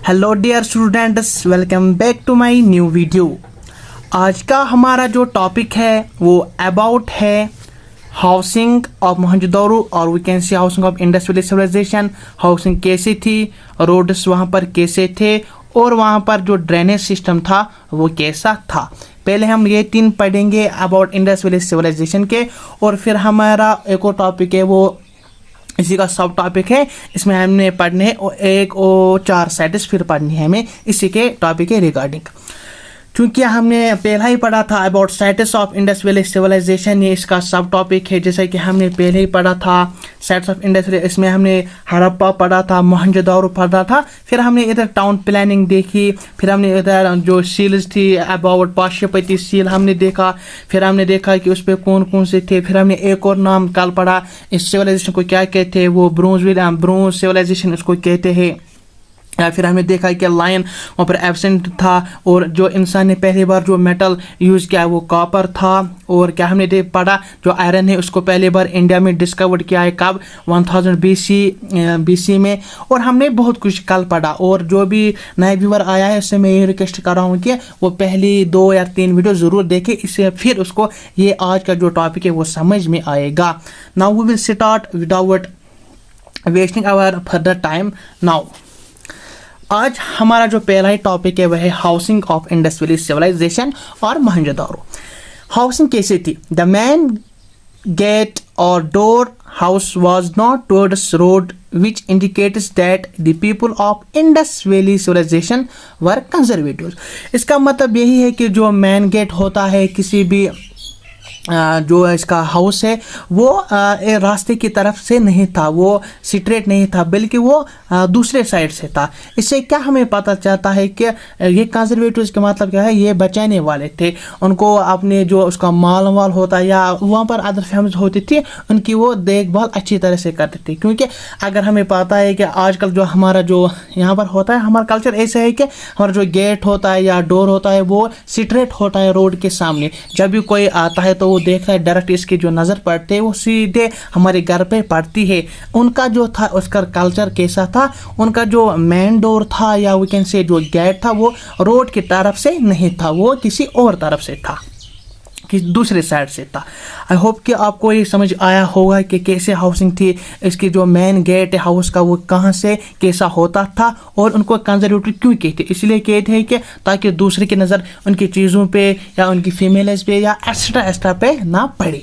Hello dear students, welcome back to my new video. आज का हमारा जो टॉपिक है वो अबाउट है हाउसिंग ऑफ मोहनजोदड़ो और we can see housing of Indus valley civilisation. Housing कैसी थी, रोड्स वहाँ पर कैसे थे और वहाँ पर जो ड्रेनेज सिस्टम था वो कैसा था। पहले हम ये तीन पढ़ेंगे अबाउट इंडस वैली सिविलाइजेशन के, और फिर हमारा एक और टॉपिक है वो इसी का सब टॉपिक है। इसमें हमने पढ़ने एक और 4 सेट्स फिर पढ़नी है हमें इसी के टॉपिक के रिगार्डिंग। क्योंकि हमने पहला ही पढ़ा था about status of Indus valley civilisation, ये इसका सब टॉपिक है। जैसे कि हमने पहले ही पढ़ा था स्टेटस ऑफ इंडस वैली, इसमें हमने हड़प्पा पढ़ा था, मोहनजोदड़ो पढ़ा था, फिर हमने इधर टाउन प्लानिंग देखी, फिर हमने इधर जो सील्स थी अबाउट पाशुपति सील हमने देखा, फिर हमने देखा कि उस पर कौन कौन से थे। फिर हमने एक और नाम कल पढ़ा इस सिविलाइजेशन को क्या कहते हैं, वो ब्रोंज सिविलाइजेशन उसको कहते हैं। या फिर हमने देखा कि लायन वहाँ पर एब्सेंट था और जो इंसान ने पहली बार जो मेटल यूज़ किया वो कॉपर था। और क्या हमने पढ़ा जो आयरन है उसको पहली बार इंडिया में डिस्कवर किया है कब, 1000 BC में। और हमने बहुत कुछ कल पढ़ा, और जो भी नए व्यूअर आया है उससे मैं ये रिक्वेस्ट कर रहा हूँ कि वो पहली 2 या 3 वीडियो ज़रूर देखे, इससे फिर उसको ये आज का जो टॉपिक है वो समझ में आएगा। Now we will start without wasting our further time. Now आज हमारा जो पहला ही टॉपिक है वह है housing of Indus valley civilisation और मोहनजोदड़ो। हाउसिंग कैसी थी? द मैन गेट और door house was not towards road, which indicates that the people of Indus Valley civilization were conservative। इसका मतलब यही है कि जो मैन गेट होता है किसी भी जो इसका हाउस है वो रास्ते की तरफ से नहीं था, वो स्ट्रेट नहीं था, बल्कि वो दूसरे साइड से था। इससे क्या हमें पता चलता है कि ये कंजर्वेटिव्स का मतलब क्या है, ये बचाने वाले थे। उनको अपने जो उसका माल वाल होता है या वहाँ पर अदर फैमिलीज होती थी उनकी वो देखभाल अच्छी तरह से करते थे। क्योंकि अगर हमें पता है कि आजकल जो हमारा जो यहाँ पर होता है, हमारा कल्चर ऐसा है कि हमारा जो गेट होता है या डोर होता है वो स्ट्रेट होता है रोड के सामने। जब भी कोई आता है तो देखता है डायरेक्ट इसकी जो नज़र पड़ती है वो सीधे हमारे घर पे पड़ती है। उनका जो था उसका कल्चर कैसा था, उनका जो मेन डोर था या वी कैन से जो गेट था वो रोड की तरफ से नहीं था, वो किसी और तरफ से था, कि दूसरे साइड से था। आई होप कि आपको ये समझ आया होगा कि कैसे हाउसिंग थी, इसकी जो मेन गेट है हाउस का वो कहाँ से कैसा होता था और उनको कंजर्वेटिव क्यों कहते। इसलिए कहते हैं कि ताकि दूसरे की नज़र उनकी चीज़ों पे या उनकी फीमेल्स पे या एक्स्ट्रा पे ना पड़े।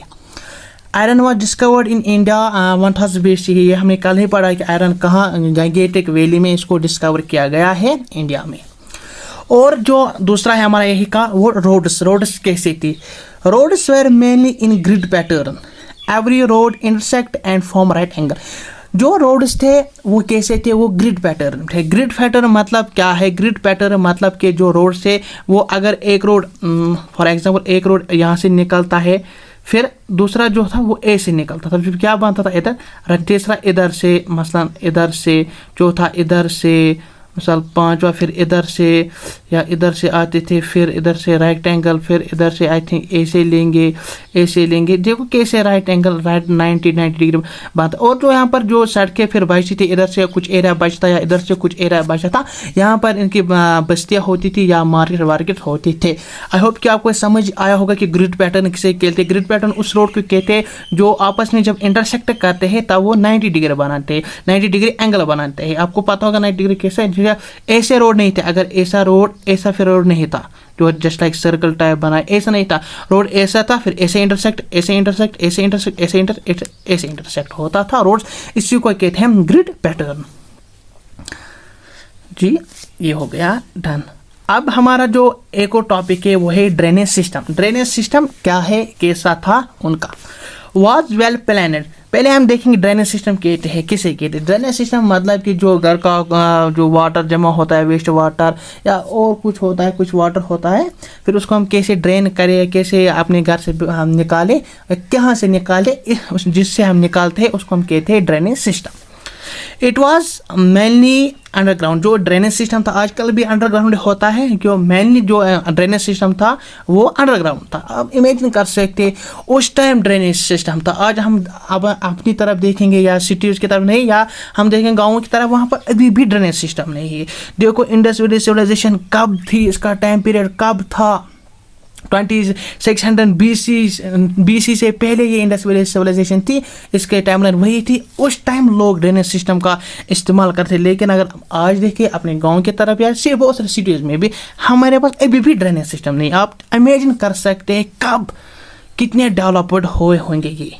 Iron was discovered in India 1000 BC। ये हमने कल ही पढ़ा कि आयरन कहाँ, गंगेटिक वैली में इसको डिस्कवर किया गया है इंडिया में। और जो दूसरा है हमारा यही का वो रोड्स कैसी थी? Roads were mainly in grid pattern, every road intersect and form right angle. जो रोड्स थे वो कैसे थे, वो ग्रिड पैटर्न थे। ग्रिड पैटर्न मतलब क्या है? ग्रिड पैटर्न मतलब कि जो रोड से वो अगर एक रोड फॉर एग्जांपल एक रोड यहाँ से निकलता है, फिर दूसरा जो था वो ए से निकलता था, फिर क्या बनता था इधर, तीसरा इधर से, मसलन इधर से, चौथा इधर से, मिसाल 5वां फिर इधर से या इधर से आते थे, फिर इधर से राइट एंगल, फिर इधर से आई थिंक ऐसे लेंगे। देखो कैसे राइट एंगल, राइट 90 डिग्री बात। और जो यहाँ पर जो सड़कें फिर बचती थी, इधर से कुछ एरिया बचता या इधर से कुछ एरिया बचता था, यहाँ पर इनकी बस्तियाँ होती थी या मार्केट होती थे। आई होप कि आपको समझ आया होगा कि ग्रिड पैटर्न किसे कहते हैं। ग्रिड पैटर्न उस रोड को कहते हैं जो आपस में जब इंटरसेक्ट करते हैं तब वो 90 डिग्री बनाते हैं, 90 डिग्री एंगल बनाते हैं। आपको पता होगा 90 डिग्री कैसे, ऐसे रोड नहीं थे, अगर ऐसा रोड ऐसा फिर रोड नहीं था जो जस्ट लाइक सर्कल टाइप बना, ऐसा नहीं था। रोड ऐसा था, फिर ऐसे इंटरसेक्ट होता था रोड्स। इसी को कहते हैं ग्रिड पैटर्न। जी ये हो गया डन। अब हमारा जो एक और टॉपिक है वो है ड्रेनेज सिस्टम। ड्रेनेज सिस्टम क्या है, कैसा था उनका? Was well planned. पहले हम देखेंगे ड्रेनेज सिस्टम कहते हैं किसे कहते हैं। ड्रेनेज सिस्टम मतलब कि जो घर का जो वाटर जमा होता है, वेस्ट वाटर या और कुछ होता है, कुछ वाटर होता है, फिर उसको हम कैसे ड्रेन करें, कैसे अपने घर से हम निकालें, कहाँ से निकालें, जिससे हम निकालते हैं उसको हम कहते हैं drainage system. It was mainly underground. जो ड्रेनेज सिस्टम था, आजकल भी अंडरग्राउंड होता है, क्यों मेनली जो ड्रेनेज सिस्टम था वो अंडरग्राउंड था। अब इमेजिन कर सकते उस टाइम ड्रेनेज सिस्टम था। आज हम अब अपनी तरफ देखेंगे या सिटीज़ की तरफ नहीं, या हम देखेंगे गाँव की तरफ, वहाँ पर अभी भी ड्रेनेज सिस्टम नहीं है। देखो इंडस वैली सिविलाइजेशन कब थी, इसका टाइम पीरियड कब था, 2600 BC से पहले ये इंडस वैली सिविलाइजेशन थी, इसके टाइमलाइन वही थी। उस टाइम लोग ड्रेनेज सिस्टम का इस्तेमाल करते। लेकिन अगर आज देखें अपने गांव की तरफ या सिर्फ बहुत सारे सिटीज़ में भी हमारे पास अभी भी ड्रेनेज सिस्टम नहीं। आप इमेजिन कर सकते हैं कब कितने डेवलप्ड हुए होंगे ये।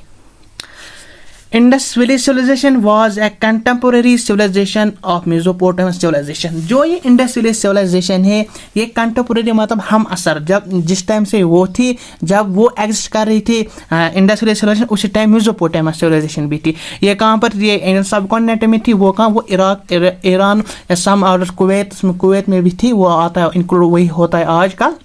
Indus valley civilisation was a contemporary civilisation of Mesopotamian civilisation. जो ये इंडस वैली सिविलाइजेशन है, ये कंटेम्पोरेरी मतलब हम असर, जब जिस टाइम से वो थी, जब वो एग्जिस्ट कर रही थी इंडस वैली सिविलाइजेशन, उसी टाइम मेसोपोटामियन सिविलाइजेशन भी थी। ये कहाँ पर, ये इंडियन सब कॉन्टिनेंट में थी। वो कहाँ, वो इराक, ईरान, सम और कुवैत में भी थी। वो आता है इंक्लूड वही होता है आजकल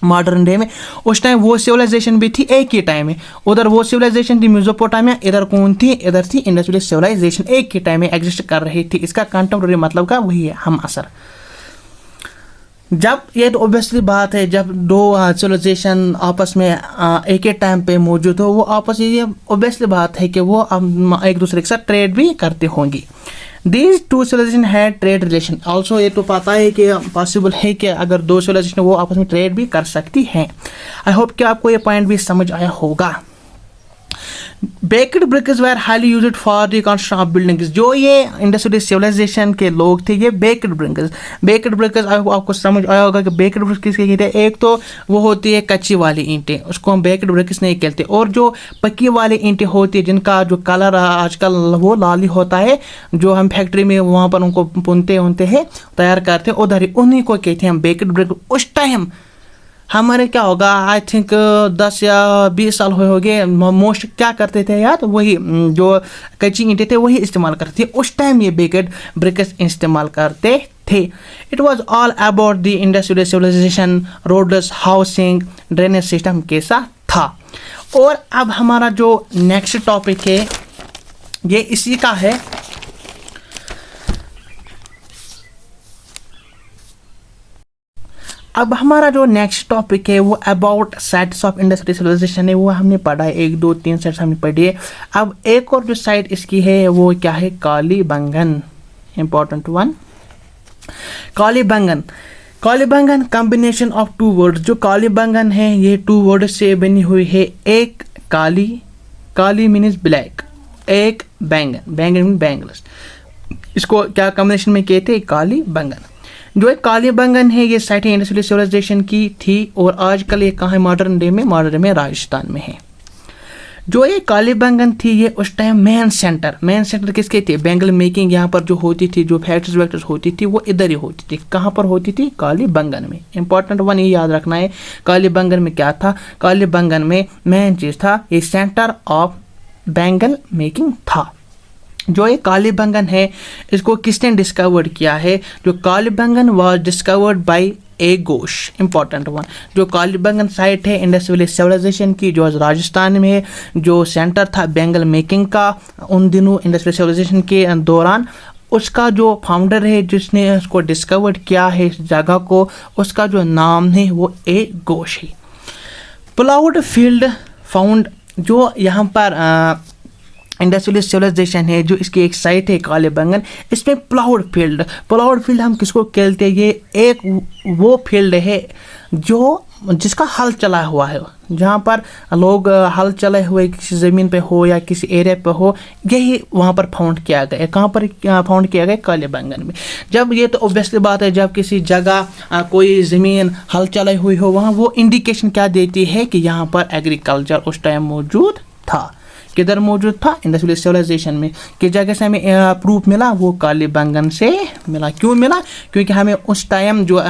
मॉडर्न डे में। उस टाइम वो सिविलाइजेशन भी थी एक ही टाइम में। उधर वो सिविलाइजेशन थी मेसोपोटामिया, इधर कौन थी, इधर थी इंडस वैली सिविलाइजेशन, एक ही टाइम में एग्जिस्ट कर रही थी। इसका कंटेम्पोरेरी मतलब का वही है, हम असर। जब ये तो ऑब्वियसली बात है, जब दो सिविलाइजेशन आपस में एक ही टाइम पे मौजूद हो, वो आपस में, ये ऑब्वियसली बात है कि वो एक दूसरे के साथ ट्रेड भी करते होंगी। These two civilization had trade relation also। ये तो पता है कि पॉसिबल है कि अगर दो सिविलाइजेशन वो आपस में ट्रेड भी कर सकती हैं। आई होप कि आपको ये पॉइंट भी समझ आया होगा। Baked bricks were highly used for the construction of buildings. जो ये इंडस वैली सिविलाइजेशन के लोग थे, ये बेक्ड ब्रिक्स आपको समझ आया होगा कि बेक्ड ब्रिक्स किसके कहते हैं। एक तो वो होती है कच्ची वाली ईंटें, उसको हम बेक्ड ब्रिक्स नहीं कहते, और जो पक्की वाली ईंटें होती है जिनका जो कलर आजकल वो लाली होता है, जो हम फैक्ट्री में वहाँ पर उनको बुनते हैं, तैयार करते हैं, उधर ही उन्हीं को कहते हैं हम बेक्ड ब्रिक। उस टाइम हमारे क्या होगा, आई थिंक 10 या 20 साल हुए होंगे, मोस्ट क्या करते थे यार, वही जो कच्ची ईंटें थे वही इस्तेमाल करते थे। उस टाइम ये बेक्ड ब्रिक्स इस्तेमाल करते थे। It was all about the Indus valley civilisation, roads, housing, drainage system कैसा था। और अब हमारा जो नेक्स्ट टॉपिक है ये इसी का है। अब हमारा जो नेक्स्ट टॉपिक है वो about sites of Indus valley civilisation है, वो हमने पढ़ा है, 1 2 3 साइट्स हमने पढ़ी है। अब एक और जो साइट इसकी है वो क्या है, Kalibangan, important one, Kalibangan combination of 2 word. जो कालीबंगन है ये 2 वर्ड से बनी हुई है। एक काली मीन्स ब्लैक, एक बैंगन मीन बैंगल्स। इसको क्या कॉम्बिनेशन में कहते हैं, कालीबंगन। जो एक कालीबंगन है ये साइट इंडस वैली सिविलाइजेशन की थी, और आजकल ये कहाँ है, मॉडर्न में राजस्थान में है। जो ये कालीबंगन थी ये उस टाइम मेन सेंटर किसके थे, बैंगल मेकिंग यहाँ पर जो होती थी, जो फैक्ट्रीज वैक्ट्रीज होती थी वो इधर ही होती थी। कहाँ पर होती थी, कालीबंगन में। इंपॉर्टेंट वन ये याद रखना है, कालीबंगन में क्या था, कालीबंगन में मेन चीज़ था ये सेंटर ऑफ बैंगल मेकिंग था। जो ये कालीबंगन है इसको किसने डिस्कवर्ड किया है, जो Kalibangan was discovered by A Ghosh. Important one, जो कालीबंगन साइट है इंडस वैली सिविलाइजेशन की, जो राजस्थान में है, जो सेंटर था बैंगल मेकिंग का उन दिनों इंडस वैली सिविलाइजेशन के दौरान, उसका जो फाउंडर है जिसने उसको डिस्कवर्ड किया है इस जगह को, उसका जो नाम है वो ए घोष है। प्लाउड फील्ड फाउंड, जो यहाँ पर इंडस वैली सिविलाइजेशन है, जो इसकी एक साइट है कालीबंगन, इसमें प्लाउड फील्ड हम किसको कहते हैं, ये एक वो फील्ड है जो जिसका हल चला हुआ है, जहाँ पर लोग हल चले हुए किसी ज़मीन पे हो या किसी एरिया पे हो, यही वहाँ पर फाउंड किया गया। कहाँ पर फाउंड किया गया, कालीबंगन में। जब ये तो ऑब्वियसली बात है, जब किसी जगह कोई ज़मीन हल चलाई हुई हो, वहाँ वो इंडिकेशन क्या देती है कि यहाँ पर एग्रीकल्चर उस टाइम मौजूद था। किधर मौजूद था, इंडस वैली सिविलाइजेशन में। किस जगह से हमें प्रूफ मिला, वो कालीबंगन से मिला। क्यों मिला, क्योंकि हमें उस टाइम जो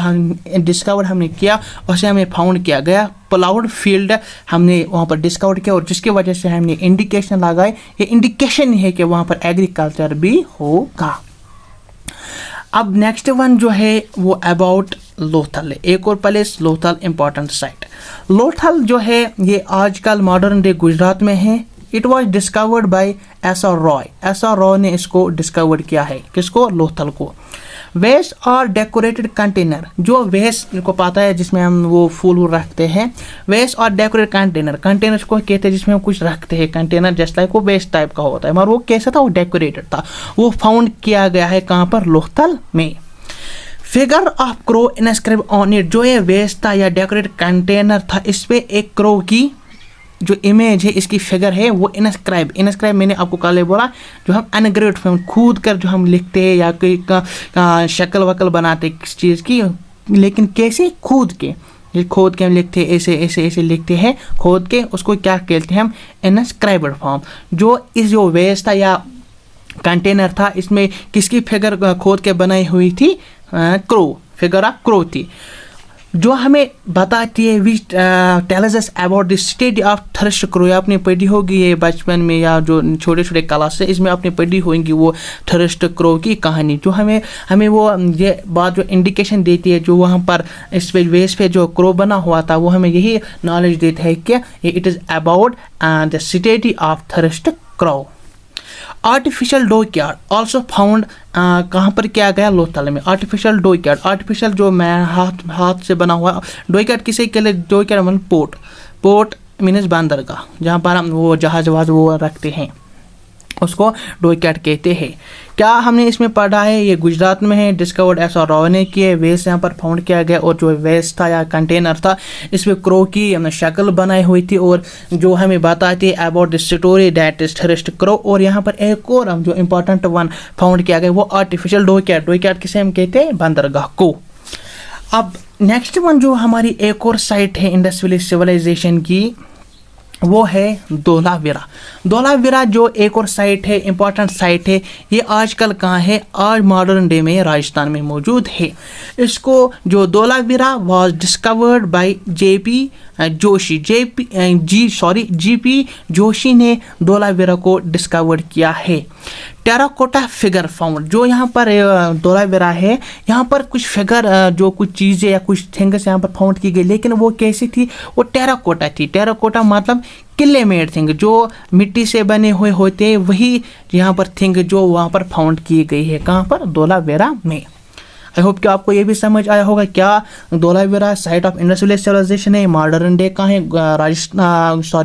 डिस्कवर हमने किया उसे हमें फाउंड किया गया, प्लाउड फील्ड हमने वहाँ पर डिस्कवर किया, और जिसकी वजह से हमने इंडिकेशन लगाए। ये इंडिकेशन है कि वहाँ पर एग्रीकल्चर भी होगा। अब नेक्स्ट वन जो है वो अबाउट लोथल है, एक और place Lothal, important site. Lothal जो है ये आजकल मॉडर्न डे गुजरात में है, it was discovered by SR. Roy. SR. Roy ने इसको डिस्कवर्ड किया है। किसको? लोथल को। वेस्ट और डेकोरेटेड कंटेनर, जो वेस्ट इनको पता है जिसमें हम वो फूल रखते हैं, वेस्ट और डेकोरेटेड कंटेनर, कंटेनर को कहते हैं जिसमें हम कुछ रखते हैं, कंटेनर जस्ट लाइक वो वेस्ट टाइप का होता है, मगर वो कैसा था? वो डेकोरेटेड था। वो फाउंड किया गया है कहाँ पर? लोथल में। Figure of crow inscribe on it, जो ये वेस्ट था या डेकोरेटेड कंटेनर था, इस पे एक क्रो की जो इमेज है, इसकी फिगर है, वो इनस्क्राइब मैंने आपको कल बोला, जो हम अनग्रेव्ड फॉर्म खुद कर जो हम लिखते हैं या कोई शक्ल वकल बनाते किस चीज़ की, लेकिन कैसे? खुद के, ये खोद के हम लिखते हैं, ऐसे ऐसे ऐसे लिखते हैं खोद के, उसको क्या कहते हैं हम? Inscribed form. जो इस जो वेस्ट था या कंटेनर था, इसमें किसकी फिगर खोद के बनाई हुई थी? क्रो, फिगर ऑफ क्रो थी, जो हमें बताती है which tells us about the study of thirst crow. आपने पढ़ी होगी ये बचपन में, या जो छोटे छोटे क्लास है इसमें आपने पढ़ी होगी वो थर्स्ट क्रो की कहानी, जो हमें वो ये बात जो इंडिकेशन देती है, जो वहाँ पर इस पे वेस्ट पे जो क्रो बना हुआ था, वो हमें यही नॉलेज देता है कि it is about the study of thirst crow. Artificial dockyard also found, कहाँ पर किया गया? लोथल में। आर्टिफिशियल डॉकयार्ड, आर्टिफिशियल जो मैं हाथ से बना हुआ डॉकयार्ड किसे के लिए? डॉकयार्ड मतलब पोर्ट मीन्स बंदरगाह, जहाँ पर हम वो जहाज वो रखते हैं, उसको डॉकयार्ड कहते हैं। क्या हमने इसमें पढ़ा है? ये गुजरात में है, डिस्कवर्ड एस.आर. रॉय ने किए, वेस्ट यहाँ पर फाउंड किया गया, और जो वेस्ट था या कंटेनर था, इसमें क्रो की शक्ल बनाई हुई थी, और जो हमें बताती है about the story that is thirst crow. और यहाँ पर एक और हम जो इम्पोर्टेंट वन फाउंड किया गया, वो आर्टिफिशियल डॉकयार्ड किसे हम कहते हैं? बंदरगाह को। अब नेक्स्ट वन जो हमारी एक और साइट है इंडस वैली सिविलाइजेशन की, वो है धोलावीरा। धोलावीरा जो एक और साइट है, इंपॉर्टेंट साइट है, ये आजकल कहाँ है? आज मॉडर्न डे में राजस्थान में मौजूद है। इसको जो Dholavira was discovered by GP Joshi ने धोलावीरा को डिस्कवर्ड किया है। टेराकोटा फिगर फाउंड, जो यहाँ पर धोलावीरा है, यहाँ पर कुछ फिगर जो कुछ चीज़ें या कुछ थिंग्स यहाँ पर फाउंड की गई, लेकिन वो कैसी थी? वो टेराकोटा थी। टेराकोटा मतलब किले मेड थिंग, जो मिट्टी से बने हुए होते हैं, वही यहाँ पर थिंग जो वहाँ पर फाउंड की गई है। कहाँ पर? धोलावीरा में। आई होप कि आपको ये भी समझ आया होगा क्या Dholavira site of Indus valley civilisation है, मॉडर्न डे का है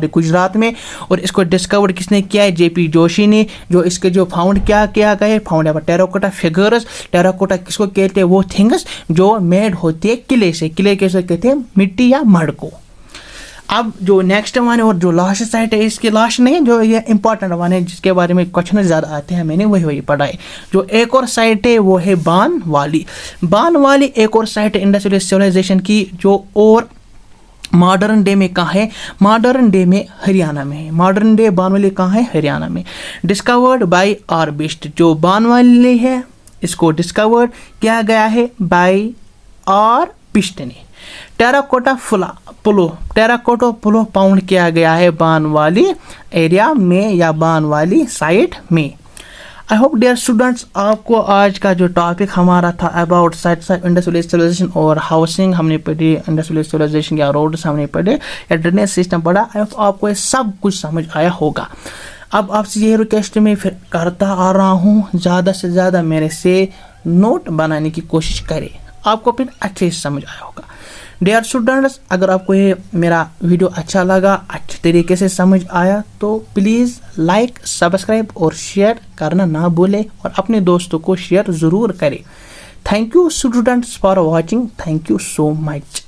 गुजरात में, और इसको डिस्कवर्ड किसने किया है? जेपी जोशी ने। जो इसके जो फाउंड क्या किया गया है? फाउंड है टेराकोटा फिगर्स। टेराकोटा किसको कहते हैं? वो थिंग्स जो मेड होती है किले से। किले कैसे कहते हैं? मिट्टी या मड को। अब जो नेक्स्ट वन है और जो लास्ट साइट है, इसकी लास्ट नहीं, जो ये इंपॉर्टेंट वन है जिसके बारे में क्वेश्चन ज़्यादा आते हैं, मैंने वही पढ़ा है। जो एक और साइट है वो है बानवाली। बानवाली एक और साइट है इंडस वैली सिविलाइजेशन की, जो और मॉडर्न डे में कहाँ है? मॉडर्न डे में हरियाणा में है। मॉडर्न डे बानवाली कहाँ है? हरियाणा में। डिस्कवर्ड बाय आर बिस्ट, जो बानवाली है इसको डिस्कवर्ड किया गया है बाय आर बिस्ट ने। टेराकोटा पुलो फाउंड किया गया है बानवाली एरिया में या बानवाली साइट में। आई होप डियर स्टूडेंट्स, आपको आज का जो टॉपिक हमारा था about sites of Indus valley civilisation और हाउसिंग हमने पढ़ी, इंडस वैली सिविलाइजेशन या रोड्स हमने पढ़े या ड्रेनेज सिस्टम पढ़ा, आई होप आपको ये सब कुछ समझ आया होगा। अब आपसे ये रिक्वेस्ट मैं फिर करता आ रहा हूँ, ज़्यादा से ज़्यादा मेरे से नोट बनाने की कोशिश करें, आपको फिर अच्छे से समझ आया होगा। डियर स्टूडेंट्स, अगर आपको ये मेरा वीडियो अच्छा लगा, अच्छे तरीके से समझ आया, तो प्लीज़ लाइक, सब्सक्राइब और शेयर करना ना भूलें, और अपने दोस्तों को शेयर ज़रूर करें। Thank you students for watching. Thank you so much.